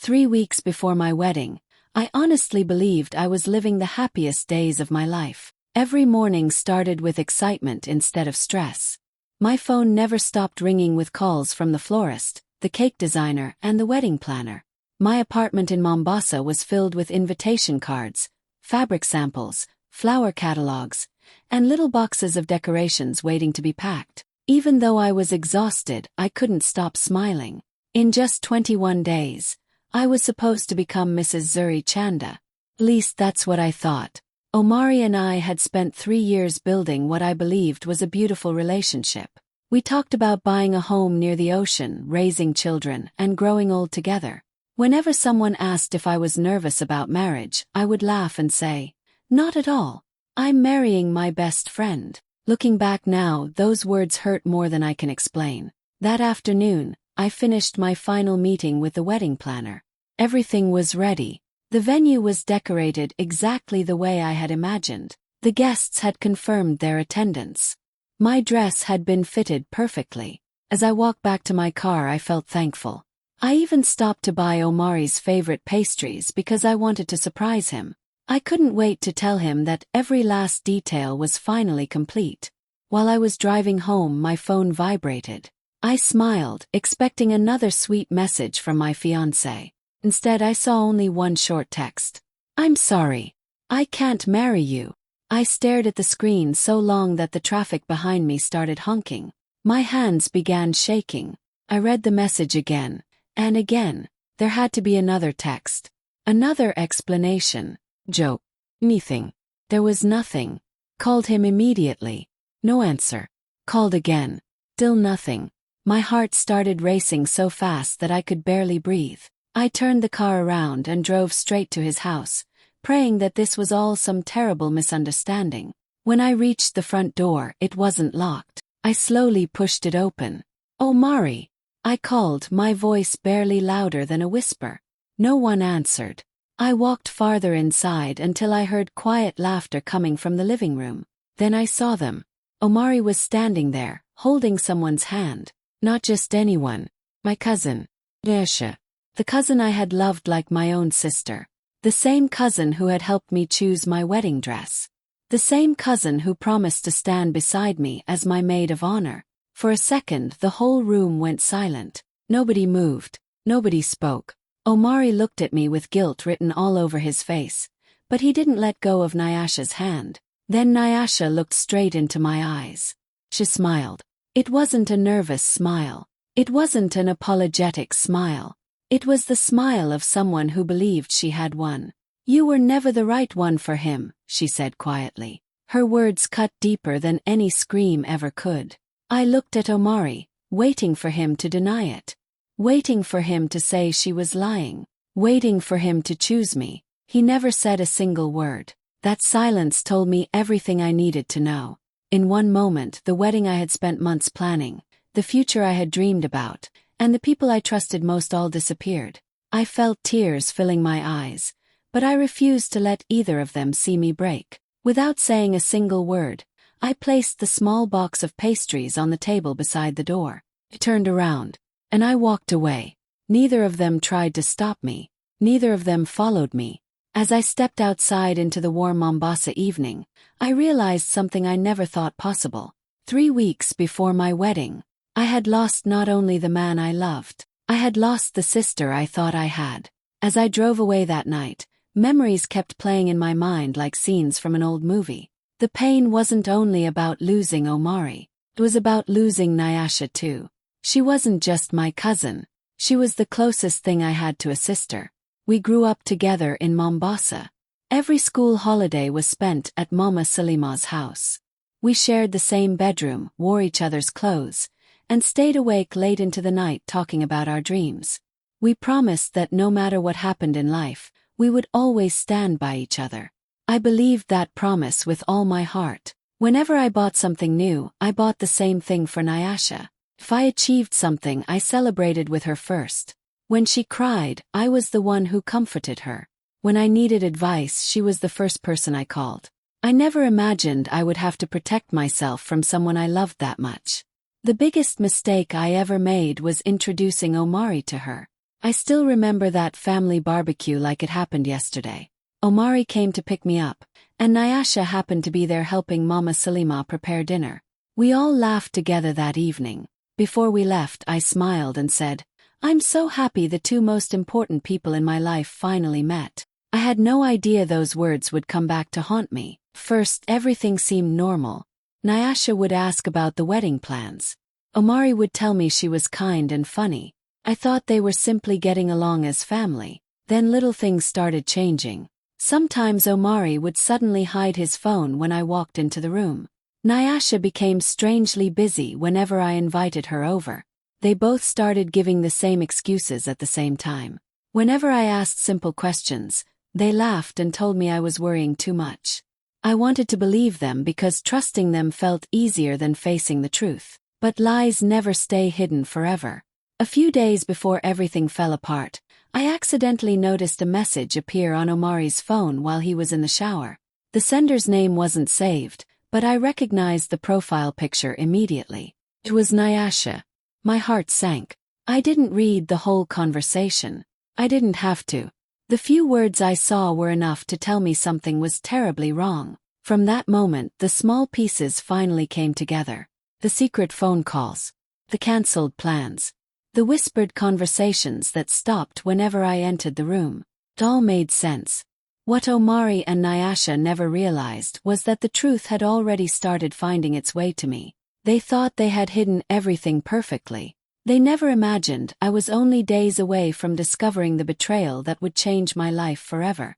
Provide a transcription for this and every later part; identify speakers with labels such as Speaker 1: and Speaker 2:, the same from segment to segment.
Speaker 1: 3 weeks before my wedding, I honestly believed I was living the happiest days of my life. Every morning started with excitement instead of stress. My phone never stopped ringing with calls from the florist, the cake designer, and the wedding planner. My apartment in Mombasa was filled with invitation cards, fabric samples, flower catalogs, and little boxes of decorations waiting to be packed. Even though I was exhausted, I couldn't stop smiling. In just 21 days, I was supposed to become Mrs. Zuri Chanda. At least that's what I thought. Omari and I had spent 3 years building what I believed was a beautiful relationship. We talked about buying a home near the ocean, raising children, and growing old together. Whenever someone asked if I was nervous about marriage, I would laugh and say, "Not at all. I'm marrying my best friend." Looking back now, those words hurt more than I can explain. That afternoon, I finished my final meeting with the wedding planner. Everything was ready. The venue was decorated exactly the way I had imagined. The guests had confirmed their attendance. My dress had been fitted perfectly. As I walked back to my car, I felt thankful. I even stopped to buy Omari's favorite pastries because I wanted to surprise him. I couldn't wait to tell him that every last detail was finally complete. While I was driving home, my phone vibrated. I smiled, expecting another sweet message from my fiancé. Instead, I saw only one short text. "I'm sorry. I can't marry you." I stared at the screen so long that the traffic behind me started honking. My hands began shaking. I read the message again. And again, there had to be another text. Another explanation. Joke. Anything. There was nothing. Called him immediately. No answer. Called again. Still nothing. My heart started racing so fast that I could barely breathe. I turned the car around and drove straight to his house, praying that this was all some terrible misunderstanding. When I reached the front door, it wasn't locked. I slowly pushed it open. "Omari," I called, my voice barely louder than a whisper. No one answered. I walked farther inside until I heard quiet laughter coming from the living room. Then I saw them. Omari was standing there, holding someone's hand. Not just anyone. My cousin. Nesha. The cousin I had loved like my own sister. The same cousin who had helped me choose my wedding dress. The same cousin who promised to stand beside me as my maid of honor. For a second, the whole room went silent. Nobody moved. Nobody spoke. Omari looked at me with guilt written all over his face, but he didn't let go of Nyasha's hand. Then Nyasha looked straight into my eyes. She smiled. It wasn't a nervous smile. It wasn't an apologetic smile. It was the smile of someone who believed she had won. "You were never the right one for him," she said quietly. Her words cut deeper than any scream ever could. I looked at Omari, waiting for him to deny it. Waiting for him to say she was lying. Waiting for him to choose me. He never said a single word. That silence told me everything I needed to know. In one moment, the wedding I had spent months planning, the future I had dreamed about, and the people I trusted most all disappeared. I felt tears filling my eyes, but I refused to let either of them see me break. Without saying a single word, I placed the small box of pastries on the table beside the door. I turned around, and I walked away. Neither of them tried to stop me. Neither of them followed me. As I stepped outside into the warm Mombasa evening, I realized something I never thought possible. 3 weeks before my wedding, I had lost not only the man I loved, I had lost the sister I thought I had. As I drove away that night, memories kept playing in my mind like scenes from an old movie. The pain wasn't only about losing Omari. It was about losing Nyasha too. She wasn't just my cousin. She was the closest thing I had to a sister. We grew up together in Mombasa. Every school holiday was spent at Mama Salima's house. We shared the same bedroom, wore each other's clothes, and stayed awake late into the night talking about our dreams. We promised that no matter what happened in life, we would always stand by each other. I believed that promise with all my heart. Whenever I bought something new, I bought the same thing for Nyasha. If I achieved something, I celebrated with her first. When she cried, I was the one who comforted her. When I needed advice, she was the first person I called. I never imagined I would have to protect myself from someone I loved that much. The biggest mistake I ever made was introducing Omari to her. I still remember that family barbecue like it happened yesterday. Omari came to pick me up, and Nyasha happened to be there helping Mama Salima prepare dinner. We all laughed together that evening. Before we left, I smiled and said, "I'm so happy the two most important people in my life finally met." I had no idea those words would come back to haunt me. First, everything seemed normal. Nyasha would ask about the wedding plans. Omari would tell me she was kind and funny. I thought they were simply getting along as family. Then little things started changing. Sometimes Omari would suddenly hide his phone when I walked into the room. Nyasha became strangely busy whenever I invited her over. They both started giving the same excuses at the same time. Whenever I asked simple questions, they laughed and told me I was worrying too much. I wanted to believe them because trusting them felt easier than facing the truth. But lies never stay hidden forever. A few days before everything fell apart, I accidentally noticed a message appear on Omari's phone while he was in the shower. The sender's name wasn't saved, but I recognized the profile picture immediately. It was Nyasha. My heart sank. I didn't read the whole conversation. I didn't have to. The few words I saw were enough to tell me something was terribly wrong. From that moment, the small pieces finally came together. The secret phone calls. The cancelled plans. The whispered conversations that stopped whenever I entered the room. It all made sense. What Omari and Nyasha never realized was that the truth had already started finding its way to me. They thought they had hidden everything perfectly. They never imagined I was only days away from discovering the betrayal that would change my life forever.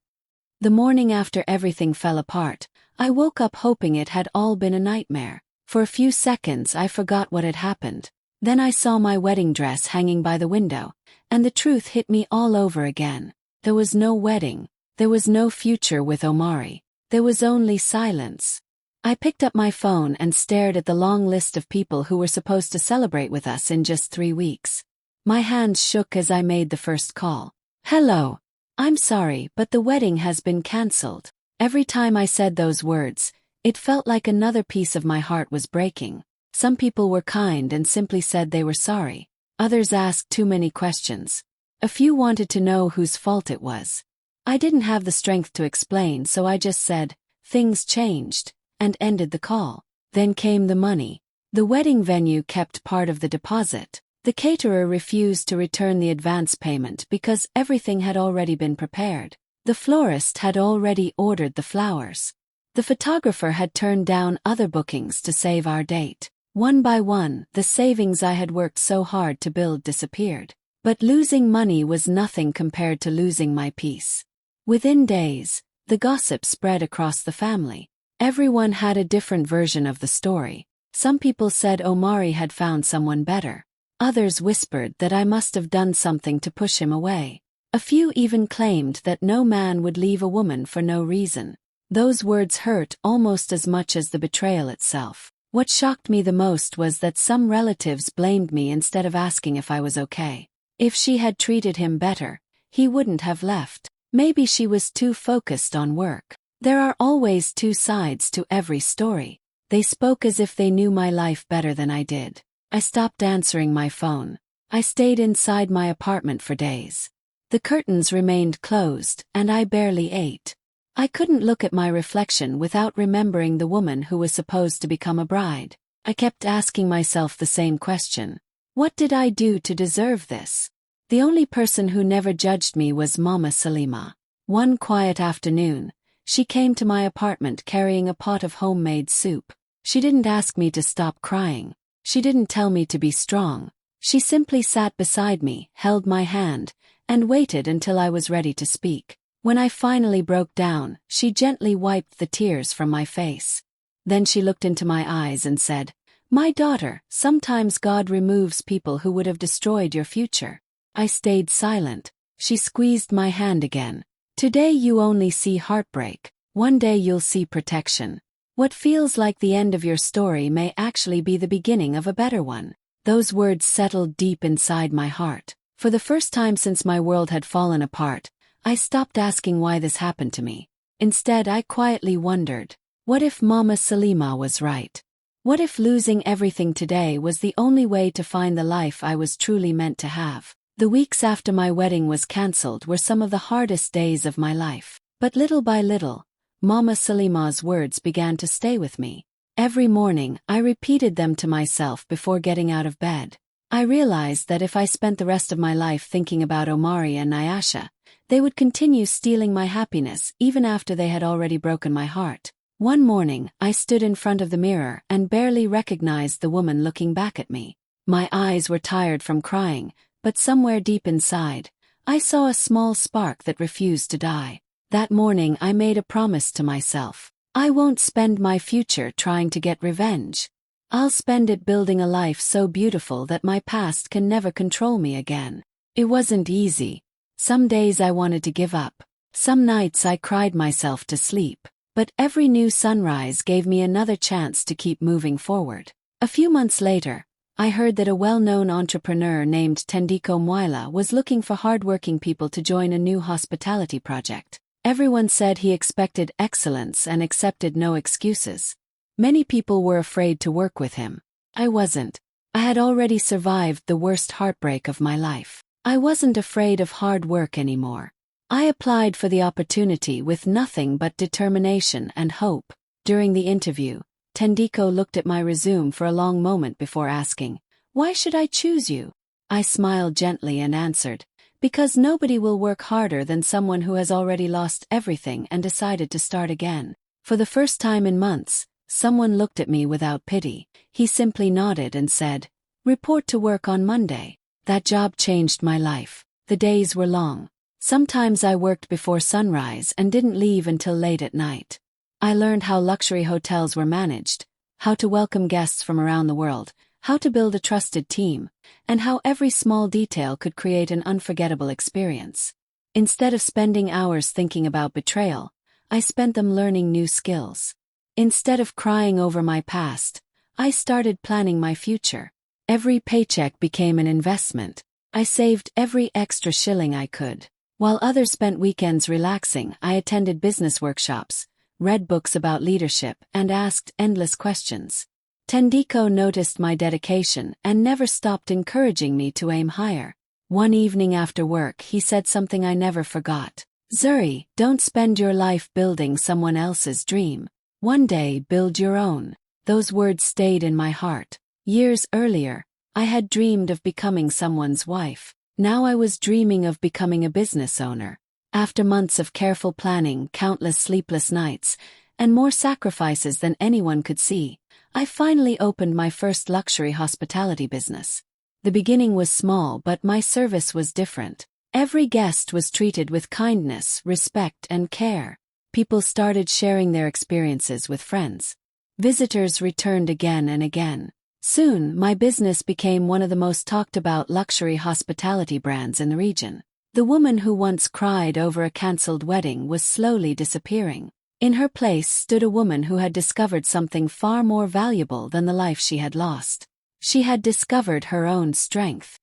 Speaker 1: The morning after everything fell apart, I woke up hoping it had all been a nightmare. For a few seconds I forgot what had happened. Then I saw my wedding dress hanging by the window, and the truth hit me all over again. There was no wedding. There was no future with Omari. There was only silence. I picked up my phone and stared at the long list of people who were supposed to celebrate with us in just 3 weeks. My hands shook as I made the first call. "Hello. I'm sorry, but the wedding has been cancelled." Every time I said those words, it felt like another piece of my heart was breaking. Some people were kind and simply said they were sorry. Others asked too many questions. A few wanted to know whose fault it was. I didn't have the strength to explain, so I just said, "Things changed," and ended the call. Then came the money. The wedding venue kept part of the deposit. The caterer refused to return the advance payment because everything had already been prepared. The florist had already ordered the flowers. The photographer had turned down other bookings to save our date. One by one, the savings I had worked so hard to build disappeared. But losing money was nothing compared to losing my peace. Within days, the gossip spread across the family. Everyone had a different version of the story. Some people said Omari had found someone better. Others whispered that I must have done something to push him away. A few even claimed that no man would leave a woman for no reason. Those words hurt almost as much as the betrayal itself. What shocked me the most was that some relatives blamed me instead of asking if I was okay. If she had treated him better, he wouldn't have left. Maybe she was too focused on work. There are always two sides to every story. They spoke as if they knew my life better than I did. I stopped answering my phone. I stayed inside my apartment for days. The curtains remained closed, and I barely ate. I couldn't look at my reflection without remembering the woman who was supposed to become a bride. I kept asking myself the same question. What did I do to deserve this? The only person who never judged me was Mama Salima. One quiet afternoon, she came to my apartment carrying a pot of homemade soup. She didn't ask me to stop crying. She didn't tell me to be strong. She simply sat beside me, held my hand, and waited until I was ready to speak. When I finally broke down, she gently wiped the tears from my face. Then she looked into my eyes and said, "My daughter, sometimes God removes people who would have destroyed your future." I stayed silent. She squeezed my hand again. "Today you only see heartbreak. One day you'll see protection. What feels like the end of your story may actually be the beginning of a better one." Those words settled deep inside my heart. For the first time since my world had fallen apart, I stopped asking why this happened to me. Instead, I quietly wondered, what if Mama Salima was right? What if losing everything today was the only way to find the life I was truly meant to have? The weeks after my wedding was cancelled were some of the hardest days of my life. But little by little, Mama Salima's words began to stay with me. Every morning, I repeated them to myself before getting out of bed. I realized that if I spent the rest of my life thinking about Omari and Nyasha, they would continue stealing my happiness even after they had already broken my heart. One morning, I stood in front of the mirror and barely recognized the woman looking back at me. My eyes were tired from crying, but somewhere deep inside, I saw a small spark that refused to die. That morning I made a promise to myself. I won't spend my future trying to get revenge. I'll spend it building a life so beautiful that my past can never control me again. It wasn't easy. Some days I wanted to give up. Some nights I cried myself to sleep. But every new sunrise gave me another chance to keep moving forward. A few months later, I heard that a well-known entrepreneur named Tendiko Mwila was looking for hardworking people to join a new hospitality project. Everyone said he expected excellence and accepted no excuses. Many people were afraid to work with him. I wasn't. I had already survived the worst heartbreak of my life. I wasn't afraid of hard work anymore. I applied for the opportunity with nothing but determination and hope. During the interview, Tendiko looked at my resume for a long moment before asking, "Why should I choose you?" I smiled gently and answered, "Because nobody will work harder than someone who has already lost everything and decided to start again." For the first time in months, someone looked at me without pity. He simply nodded and said, "Report to work on Monday." That job changed my life. The days were long. Sometimes I worked before sunrise and didn't leave until late at night. I learned how luxury hotels were managed, how to welcome guests from around the world, how to build a trusted team, and how every small detail could create an unforgettable experience. Instead of spending hours thinking about betrayal, I spent them learning new skills. Instead of crying over my past, I started planning my future. Every paycheck became an investment. I saved every extra shilling I could. While others spent weekends relaxing, I attended business workshops, read books about leadership, and asked endless questions. Tendiko noticed my dedication and never stopped encouraging me to aim higher. One evening after work, he said something I never forgot. "Zuri, don't spend your life building someone else's dream. One day, build your own." Those words stayed in my heart. Years earlier, I had dreamed of becoming someone's wife. Now I was dreaming of becoming a business owner. After months of careful planning, countless sleepless nights, and more sacrifices than anyone could see, I finally opened my first luxury hospitality business. The beginning was small, but my service was different. Every guest was treated with kindness, respect, and care. People started sharing their experiences with friends. Visitors returned again and again. Soon, my business became one of the most talked about luxury hospitality brands in the region. The woman who once cried over a cancelled wedding was slowly disappearing. In her place stood a woman who had discovered something far more valuable than the life she had lost. She had discovered her own strength.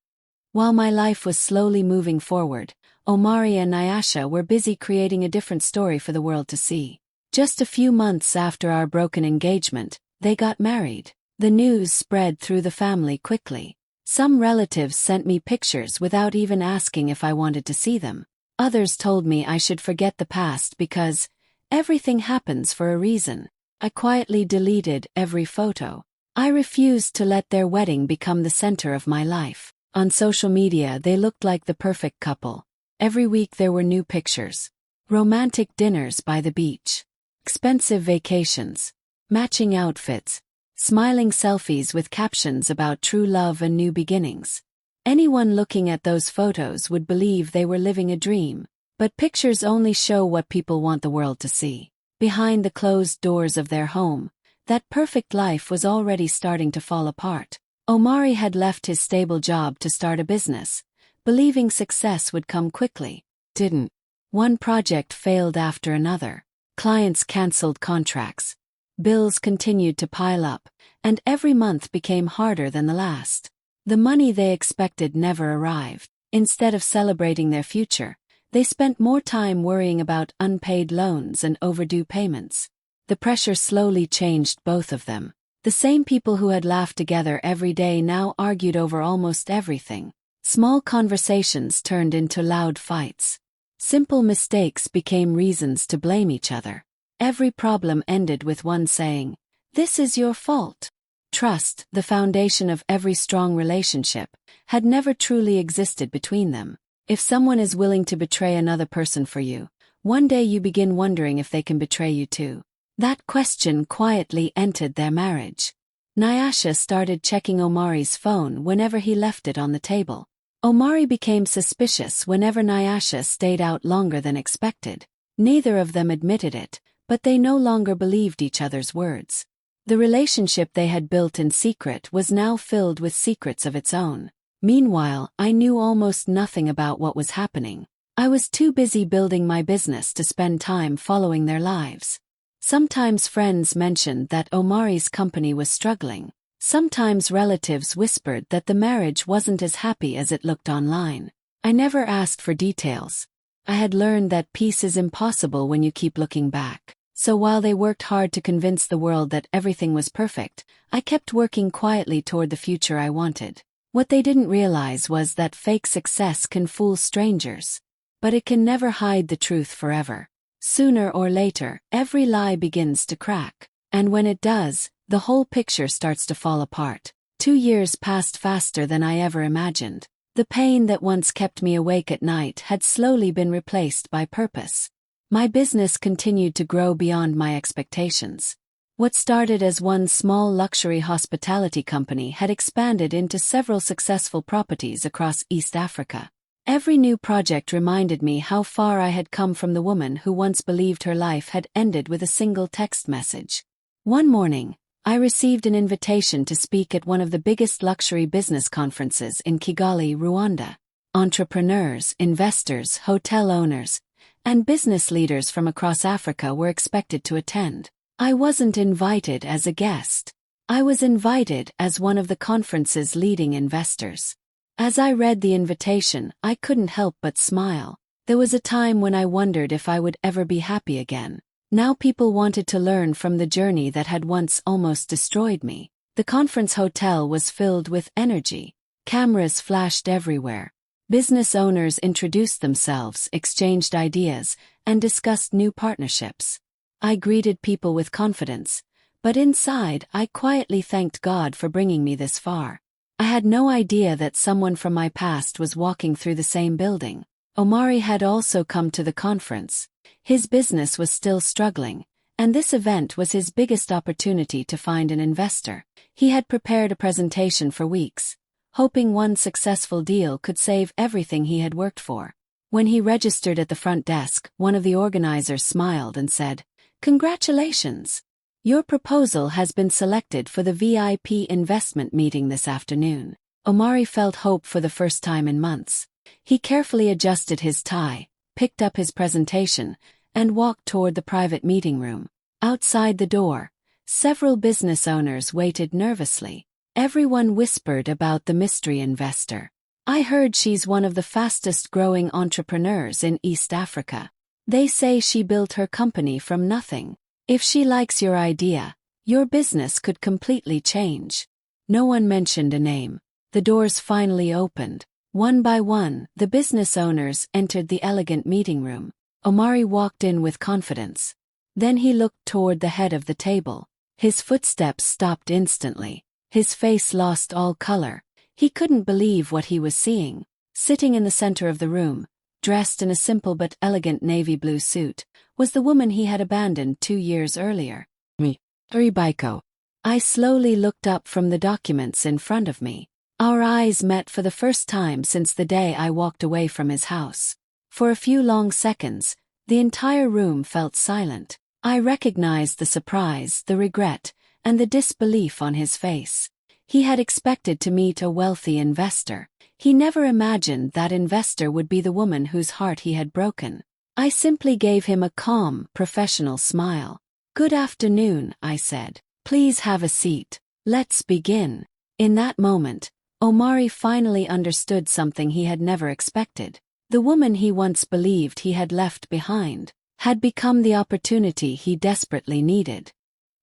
Speaker 1: While my life was slowly moving forward, Omari and Nyasha were busy creating a different story for the world to see. Just a few months after our broken engagement, they got married. The news spread through the family quickly. Some relatives sent me pictures without even asking if I wanted to see them. Others told me I should forget the past because everything happens for a reason. I quietly deleted every photo. I refused to let their wedding become the center of my life. On social media, they looked like the perfect couple. Every week there were new pictures. Romantic dinners by the beach. Expensive vacations. Matching outfits. Smiling selfies with captions about true love and new beginnings. Anyone looking at those photos would believe they were living a dream. But pictures only show what people want the world to see. Behind the closed doors of their home, that perfect life was already starting to fall apart. Omari had left his stable job to start a business, believing success would come quickly. Didn't. One project failed after another. Clients canceled contracts. Bills continued to pile up, and every month became harder than the last. The money they expected never arrived. Instead of celebrating their future, they spent more time worrying about unpaid loans and overdue payments. The pressure slowly changed both of them. The same people who had laughed together every day now argued over almost everything. Small conversations turned into loud fights. Simple mistakes became reasons to blame each other. Every problem ended with one saying, "This is your fault." Trust, the foundation of every strong relationship, had never truly existed between them. If someone is willing to betray another person for you, one day you begin wondering if they can betray you too. That question quietly entered their marriage. Nyasha started checking Omari's phone whenever he left it on the table. Omari became suspicious whenever Nyasha stayed out longer than expected. Neither of them admitted it, but they no longer believed each other's words. The relationship they had built in secret was now filled with secrets of its own. Meanwhile, I knew almost nothing about what was happening. I was too busy building my business to spend time following their lives. Sometimes friends mentioned that Omari's company was struggling. Sometimes relatives whispered that the marriage wasn't as happy as it looked online. I never asked for details. I had learned that peace is impossible when you keep looking back. So while they worked hard to convince the world that everything was perfect, I kept working quietly toward the future I wanted. What they didn't realize was that fake success can fool strangers. But it can never hide the truth forever. Sooner or later, every lie begins to crack. And when it does, the whole picture starts to fall apart. 2 years passed faster than I ever imagined. The pain that once kept me awake at night had slowly been replaced by purpose. My business continued to grow beyond my expectations. What started as one small luxury hospitality company had expanded into several successful properties across East Africa. Every new project reminded me how far I had come from the woman who once believed her life had ended with a single text message. One morning, I received an invitation to speak at one of the biggest luxury business conferences in Kigali, Rwanda. Entrepreneurs, investors, hotel owners, and business leaders from across Africa were expected to attend. I wasn't invited as a guest. I was invited as one of the conference's leading investors. As I read the invitation, I couldn't help but smile. There was a time when I wondered if I would ever be happy again. Now people wanted to learn from the journey that had once almost destroyed me. The conference hotel was filled with energy. Cameras flashed everywhere. Business owners introduced themselves, exchanged ideas, and discussed new partnerships. I greeted people with confidence, but inside I quietly thanked God for bringing me this far. I had no idea that someone from my past was walking through the same building. Omari had also come to the conference. His business was still struggling, and this event was his biggest opportunity to find an investor. He had prepared a presentation for weeks, hoping one successful deal could save everything he had worked for. When he registered at the front desk, one of the organizers smiled and said, "Congratulations! Your proposal has been selected for the VIP investment meeting this afternoon." Omari felt hope for the first time in months. He carefully adjusted his tie, picked up his presentation, and walked toward the private meeting room. Outside the door, several business owners waited nervously. Everyone whispered about the mystery investor. "I heard she's one of the fastest-growing entrepreneurs in East Africa. They say she built her company from nothing. If she likes your idea, your business could completely change." No one mentioned a name. The doors finally opened. One by one, the business owners entered the elegant meeting room. Omari walked in with confidence. Then he looked toward the head of the table. His footsteps stopped instantly. His face lost all color. He couldn't believe what he was seeing. Sitting in the center of the room, dressed in a simple but elegant navy blue suit, was the woman he had abandoned 2 years earlier. Me. Baiko. I slowly looked up from the documents in front of me. Our eyes met for the first time since the day I walked away from his house. For a few long seconds, the entire room felt silent. I recognized the surprise, the regret, and the disbelief on his face. He had expected to meet a wealthy investor. He never imagined that investor would be the woman whose heart he had broken. I simply gave him a calm, professional smile. "Good afternoon," I said. "Please have a seat. Let's begin." In that moment, Omari finally understood something he had never expected. The woman he once believed he had left behind had become the opportunity he desperately needed.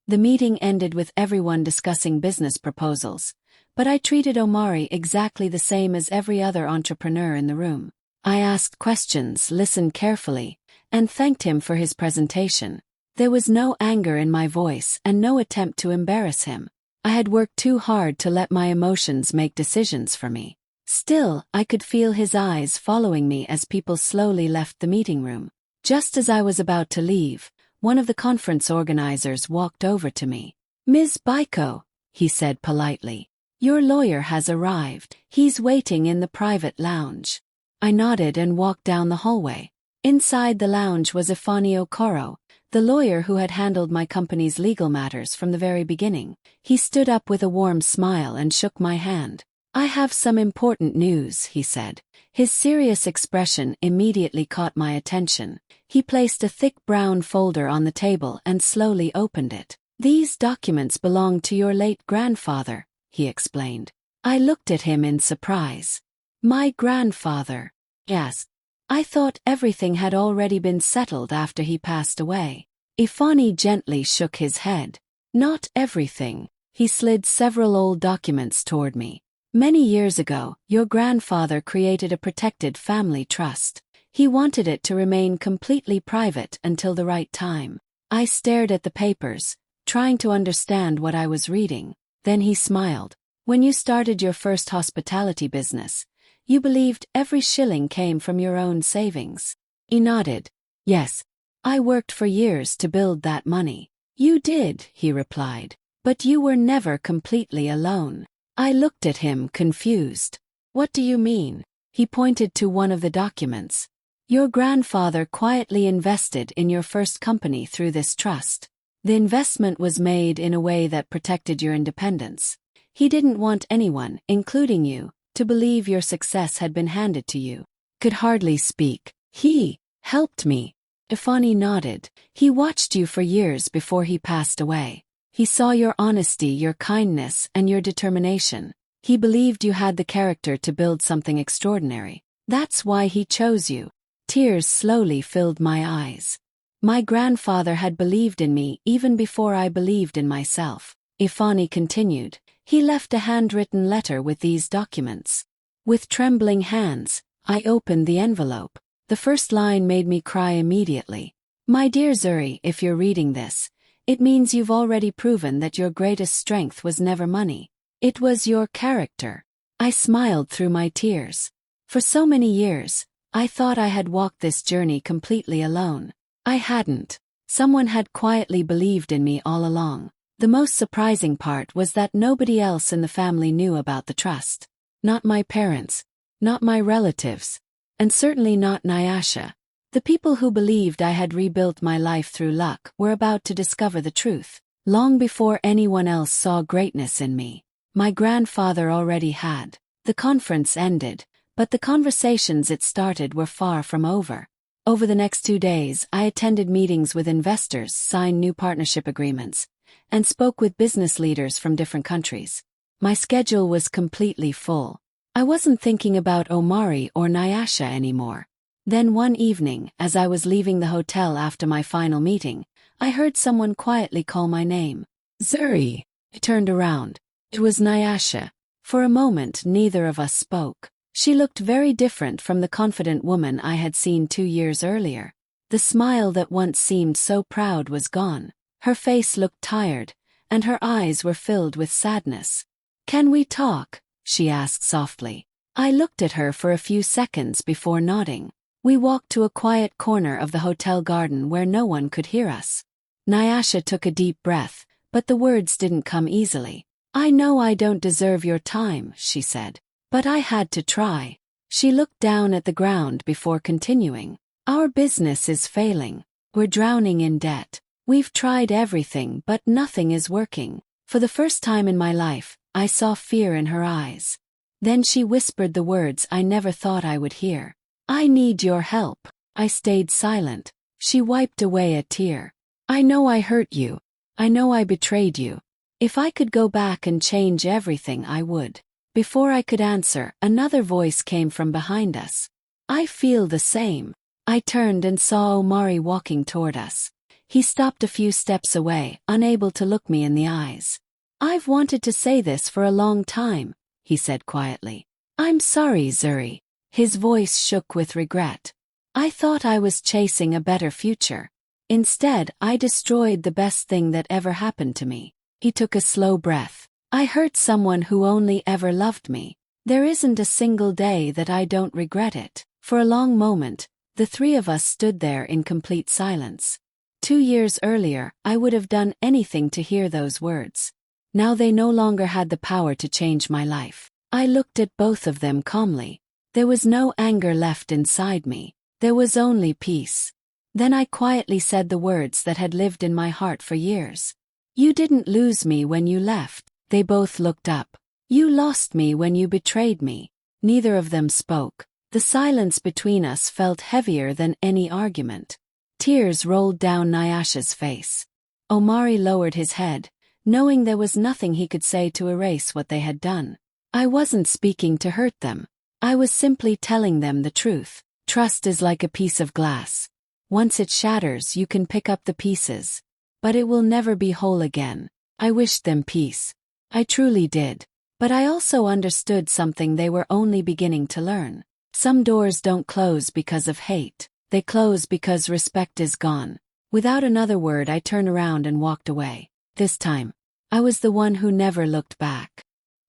Speaker 1: The meeting ended with everyone discussing business proposals, but I treated Omari exactly the same as every other entrepreneur in the room. I asked questions, listened carefully, and thanked him for his presentation. There was no anger in my voice and no attempt to embarrass him. I had worked too hard to let my emotions make decisions for me. Still, I could feel his eyes following me as people slowly left the meeting room. Just as I was about to leave, one of the conference organizers walked over to me. "Ms. Baiko," he said politely, "your lawyer has arrived. He's waiting in the private lounge." I nodded and walked down the hallway. Inside the lounge was Ifani Okoro, the lawyer who had handled my company's legal matters from the very beginning. He stood up with a warm smile and shook my hand. "I have some important news," he said. His serious expression immediately caught my attention. He placed a thick brown folder on the table and slowly opened it. "These documents belong to your late grandfather," he explained. I looked at him in surprise. "My grandfather?" Yes. I thought everything had already been settled after he passed away. Ifani gently shook his head. "Not everything." He slid several old documents toward me. "Many years ago, your grandfather created a protected family trust. He wanted it to remain completely private until the right time." I stared at the papers, trying to understand what I was reading. Then he smiled. "When you started your first hospitality business, you believed every shilling came from your own savings." He nodded. "Yes. I worked for years to build that money." "You did," he replied. "But you were never completely alone." I looked at him, confused. "What do you mean?" He pointed to one of the documents. "Your grandfather quietly invested in your first company through this trust. The investment was made in a way that protected your independence. He didn't want anyone, including you, to believe your success had been handed to you." Could hardly speak. "He helped me." Ifani nodded. "He watched you for years before he passed away. He saw your honesty, your kindness, and your determination. He believed you had the character to build something extraordinary. That's why he chose you." Tears slowly filled my eyes. My grandfather had believed in me even before I believed in myself. Ifani continued. "He left a handwritten letter with these documents." With trembling hands, I opened the envelope. The first line made me cry immediately. "My dear Zuri, if you're reading this, it means you've already proven that your greatest strength was never money. It was your character." I smiled through my tears. For so many years, I thought I had walked this journey completely alone. I hadn't. Someone had quietly believed in me all along. The most surprising part was that nobody else in the family knew about the trust. Not my parents, not my relatives, and certainly not Nyasha. The people who believed I had rebuilt my life through luck were about to discover the truth, long before anyone else saw greatness in me. My grandfather already had. The conference ended, but the conversations it started were far from over. Over the next 2 days, I attended meetings with investors, signed new partnership agreements, and spoke with business leaders from different countries. My schedule was completely full. I wasn't thinking about Omari or Nyasha anymore. Then one evening, as I was leaving the hotel after my final meeting, I heard someone quietly call my name. "Zuri." I turned around. It was Nyasha. For a moment, neither of us spoke. She looked very different from the confident woman I had seen 2 years earlier. The smile that once seemed so proud was gone. Her face looked tired, and her eyes were filled with sadness. "Can we talk?" she asked softly. I looked at her for a few seconds before nodding. We walked to a quiet corner of the hotel garden where no one could hear us. Nyasha took a deep breath, but the words didn't come easily. "I know I don't deserve your time," she said, "but I had to try." She looked down at the ground before continuing. "Our business is failing. We're drowning in debt. We've tried everything, but nothing is working." For the first time in my life, I saw fear in her eyes. Then she whispered the words I never thought I would hear. "I need your help." I stayed silent. She wiped away a tear. "I know I hurt you. I know I betrayed you. If I could go back and change everything, I would." Before I could answer, another voice came from behind us. "I feel the same." I turned and saw Omari walking toward us. He stopped a few steps away, unable to look me in the eyes. "I've wanted to say this for a long time," he said quietly. "I'm sorry, Zuri." His voice shook with regret. "I thought I was chasing a better future. Instead, I destroyed the best thing that ever happened to me." He took a slow breath. "I hurt someone who only ever loved me. There isn't a single day that I don't regret it." For a long moment, the three of us stood there in complete silence. 2 years earlier, I would have done anything to hear those words. Now they no longer had the power to change my life. I looked at both of them calmly. There was no anger left inside me. There was only peace. Then I quietly said the words that had lived in my heart for years. "You didn't lose me when you left." They both looked up. "You lost me when you betrayed me." Neither of them spoke. The silence between us felt heavier than any argument. Tears rolled down Nyasha's face. Omari lowered his head, knowing there was nothing he could say to erase what they had done. I wasn't speaking to hurt them. I was simply telling them the truth. Trust is like a piece of glass. Once it shatters, you can pick up the pieces. But it will never be whole again. I wished them peace. I truly did. But I also understood something they were only beginning to learn. Some doors don't close because of hate. They close because respect is gone. Without another word, I turned around and walked away. This time, I was the one who never looked back.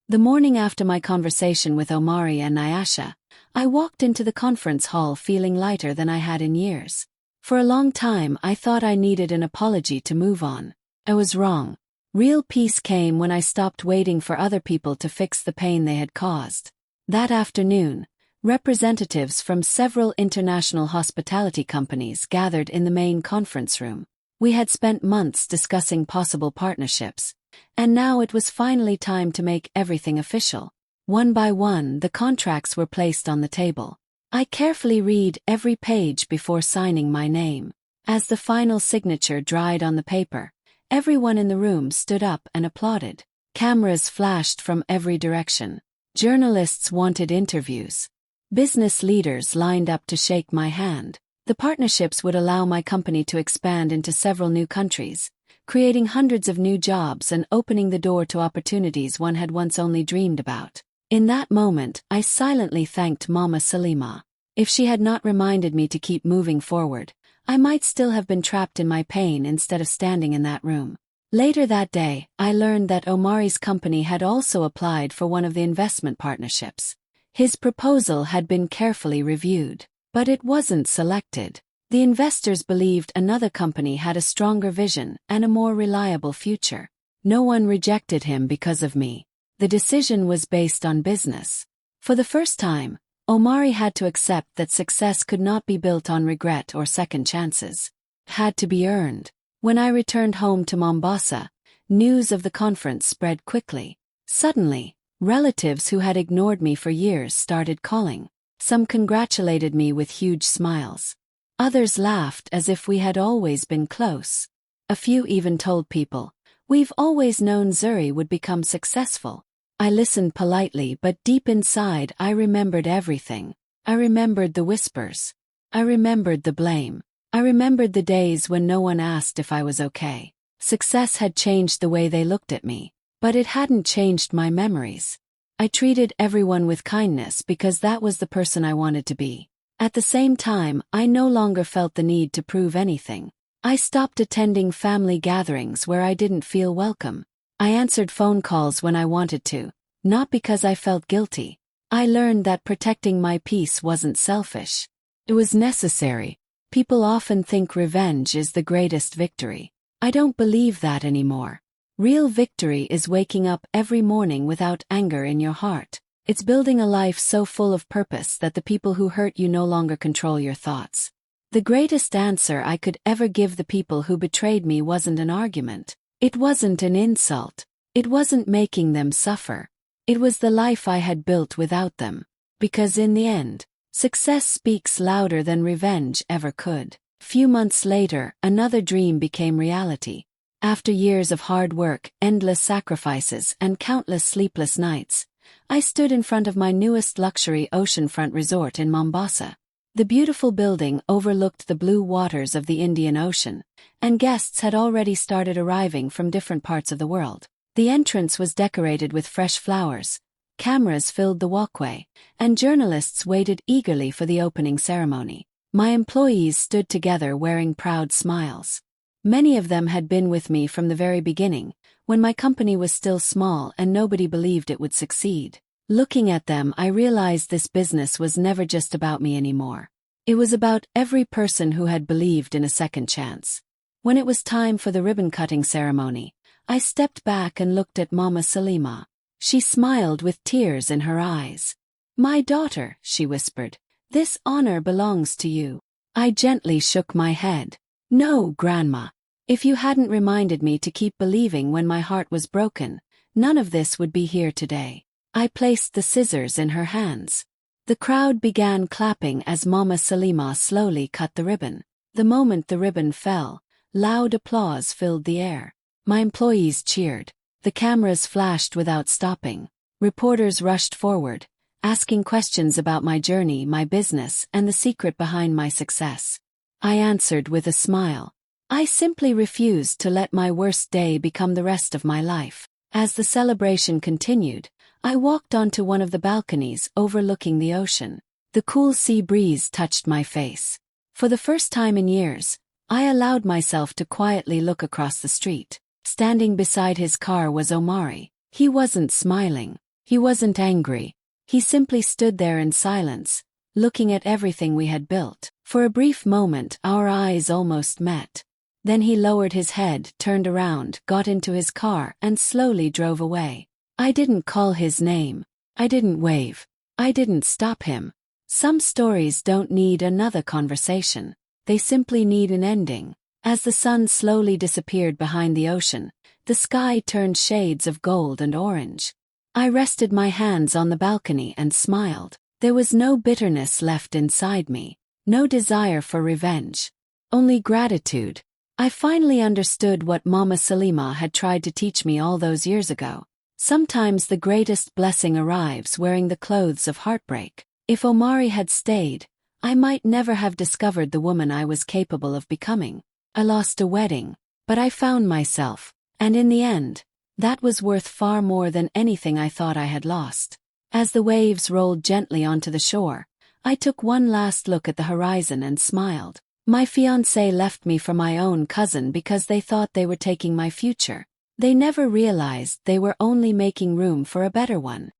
Speaker 1: The morning after my conversation with Omari and Nyasha, I walked into the conference hall feeling lighter than I had in years. For a long time, I thought I needed an apology to move on. I was wrong. Real peace came when I stopped waiting for other people to fix the pain they had caused. That afternoon, representatives from several international hospitality companies gathered in the main conference room. We had spent months discussing possible partnerships, and now it was finally time to make everything official. One by one, the contracts were placed on the table. I carefully read every page before signing my name. As the final signature dried on the paper, everyone in the room stood up and applauded. Cameras flashed from every direction. Journalists wanted interviews. Business leaders lined up to shake my hand. The partnerships would allow my company to expand into several new countries, creating hundreds of new jobs and opening the door to opportunities one had once only dreamed about. In that moment, I silently thanked Mama Salima. If she had not reminded me to keep moving forward, I might still have been trapped in my pain instead of standing in that room. Later that day, I learned that Omari's company had also applied for one of the investment partnerships. His proposal had been carefully reviewed, but it wasn't selected. The investors believed another company had a stronger vision and a more reliable future. No one rejected him because of me. The decision was based on business. For the first time, Omari had to accept that success could not be built on regret or second chances. It had to be earned. When I returned home to Mombasa, news of the conference spread quickly. Suddenly, relatives who had ignored me for years started calling. Some congratulated me with huge smiles. Others laughed as if we had always been close. A few even told people, "We've always known Zuri would become successful." I listened politely, but deep inside I remembered everything. I remembered the whispers. I remembered the blame. I remembered the days when no one asked if I was okay. Success had changed the way they looked at me, but it hadn't changed my memories. I treated everyone with kindness because that was the person I wanted to be. At the same time, I no longer felt the need to prove anything. I stopped attending family gatherings where I didn't feel welcome. I answered phone calls when I wanted to, not because I felt guilty. I learned that protecting my peace wasn't selfish. It was necessary. People often think revenge is the greatest victory. I don't believe that anymore. Real victory is waking up every morning without anger in your heart. It's building a life so full of purpose that the people who hurt you no longer control your thoughts. The greatest answer I could ever give the people who betrayed me wasn't an argument. It wasn't an insult. It wasn't making them suffer. It was the life I had built without them. Because in the end, success speaks louder than revenge ever could. Few months later, another dream became reality. After years of hard work, endless sacrifices, and countless sleepless nights, I stood in front of my newest luxury oceanfront resort in Mombasa. The beautiful building overlooked the blue waters of the Indian Ocean, and guests had already started arriving from different parts of the world. The entrance was decorated with fresh flowers, cameras filled the walkway, and journalists waited eagerly for the opening ceremony. My employees stood together wearing proud smiles. Many of them had been with me from the very beginning, when my company was still small and nobody believed it would succeed. Looking at them, I realized this business was never just about me anymore. It was about every person who had believed in a second chance. When it was time for the ribbon-cutting ceremony, I stepped back and looked at Mama Salima. She smiled with tears in her eyes. "My daughter," she whispered, "this honor belongs to you." I gently shook my head. "No, Grandma. If you hadn't reminded me to keep believing when my heart was broken, none of this would be here today." I placed the scissors in her hands. The crowd began clapping as Mama Salima slowly cut the ribbon. The moment the ribbon fell, loud applause filled the air. My employees cheered. The cameras flashed without stopping. Reporters rushed forward, asking questions about my journey, my business, and the secret behind my success. I answered with a smile. I simply refused to let my worst day become the rest of my life. As the celebration continued, I walked onto one of the balconies overlooking the ocean. The cool sea breeze touched my face. For the first time in years, I allowed myself to quietly look across the street. Standing beside his car was Omari. He wasn't smiling. He wasn't angry. He simply stood there in silence, looking at everything we had built. For a brief moment, our eyes almost met. Then he lowered his head, turned around, got into his car, and slowly drove away. I didn't call his name. I didn't wave. I didn't stop him. Some stories don't need another conversation. They simply need an ending. As the sun slowly disappeared behind the ocean, the sky turned shades of gold and orange. I rested my hands on the balcony and smiled. There was no bitterness left inside me, no desire for revenge, only gratitude. I finally understood what Mama Salima had tried to teach me all those years ago. Sometimes the greatest blessing arrives wearing the clothes of heartbreak. If Omari had stayed, I might never have discovered the woman I was capable of becoming. I lost a wedding, but I found myself, and in the end, that was worth far more than anything I thought I had lost. As the waves rolled gently onto the shore, I took one last look at the horizon and smiled. My fiancé left me for my own cousin because they thought they were taking my future. They never realized they were only making room for a better one.